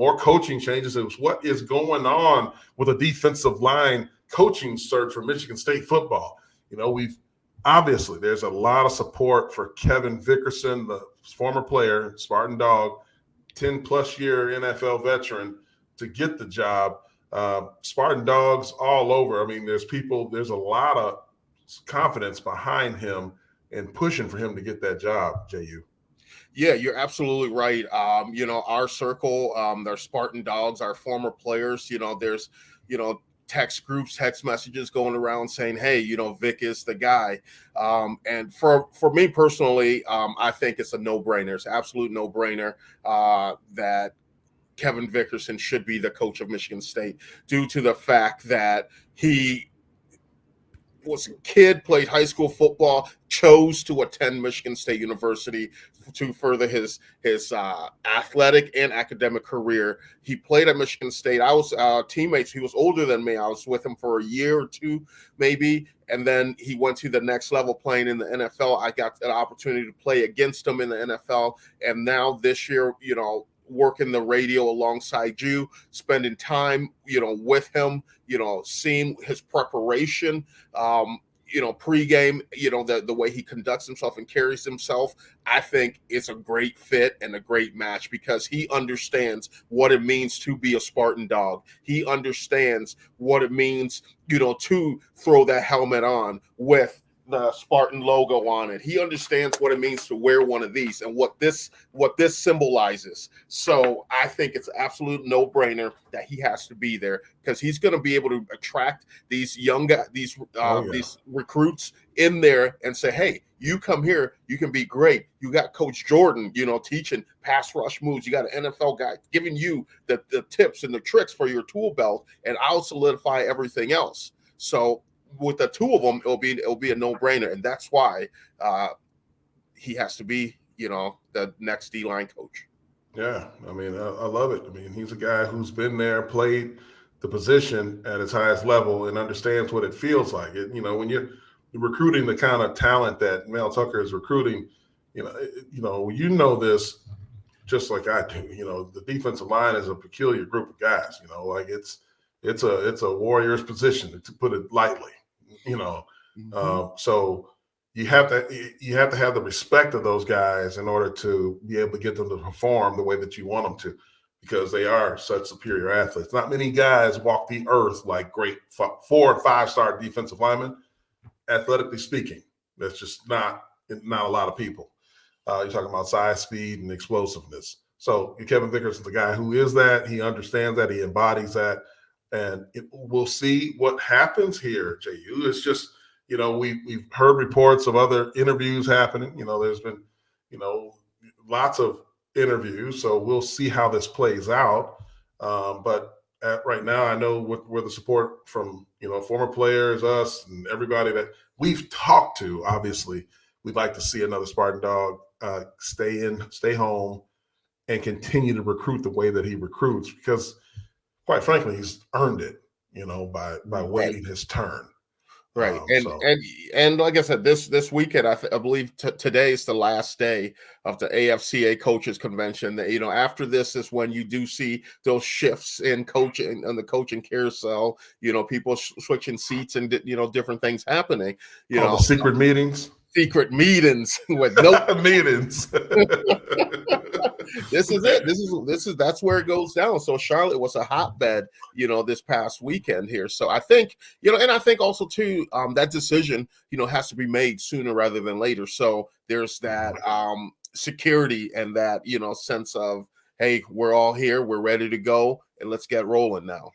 more coaching changes. It was what is going on with a defensive line coaching search for Michigan State football. Obviously there's a lot of support for Kevin Vickerson, the former player, Spartan Dawg, 10-plus year NFL veteran, to get the job. Spartan Dawgs all over. I mean, there's a lot of confidence behind him and pushing for him to get that job, JU. Yeah, you're absolutely right. Our circle, our Spartan Dawgs, our former players, there's, text groups, text messages going around saying, hey, Vic is the guy. And for me personally, I think it's a no-brainer. It's an absolute no-brainer that Kevin Vickerson should be the coach of Michigan State, due to the fact that he was a kid, played high school football, chose to attend Michigan State University to further his athletic and academic career. He played at Michigan State. I was teammates. He was older than me. I was with him for a year or two, maybe. And then he went to the next level playing in the NFL. I got an opportunity to play against him in the NFL. And now this year, working the radio alongside you, spending time, with him, seeing his preparation, pregame, the way he conducts himself and carries himself. I think it's a great fit and a great match because he understands what it means to be a Spartan Dawg. He understands what it means, to throw that helmet on with the Spartan logo on it. He understands what it means to wear one of these and what this symbolizes. So I think it's an absolute no-brainer that he has to be there because he's going to be able to attract these young guys, these recruits in there and say, hey, you come here, you can be great. You got Coach Jordan, teaching pass rush moves. You got an NFL guy giving you the tips and the tricks for your tool belt, and I'll solidify everything else. So with the two of them, it'll be a no-brainer, and that's why he has to be, the next D-line coach. Yeah, I mean, I love it. I mean, he's a guy who's been there, played the position at its highest level, and understands what it feels like. When you're recruiting the kind of talent that Mel Tucker is recruiting, this just like I do. The defensive line is a peculiar group of guys. It's a warrior's position, to put it lightly. So you have to have the respect of those guys in order to be able to get them to perform the way that you want them to, because they are such superior athletes. Not many guys walk the earth like great 4- and 5-star defensive linemen, athletically speaking. That's just not a lot of people. You're talking about size, speed, and explosiveness. So Kevin Vickerson's the guy who is that. He understands that. He embodies that. And we'll see what happens here, JU. It's just, we've heard reports of other interviews happening. There's been, lots of interviews. So we'll see how this plays out. But right now, I know where the support from, former players, us, and everybody that we've talked to, obviously, we'd like to see another Spartan Dawg stay home, and continue to recruit the way that he recruits, because quite frankly, he's earned it, by waiting his turn. Right. And like I said, this weekend, I believe today is the last day of the AFCA coaches convention. That, after this is when you do see those shifts in coaching and the coaching carousel, people switching seats and, different things happening, the secret meetings. Secret meetings with no meetings. This is it. That's where it goes down. So Charlotte was a hotbed, this past weekend here. So I think, and I think also too, that decision, has to be made sooner rather than later. So there's that security and that, sense of, hey, we're all here, we're ready to go, and let's get rolling now.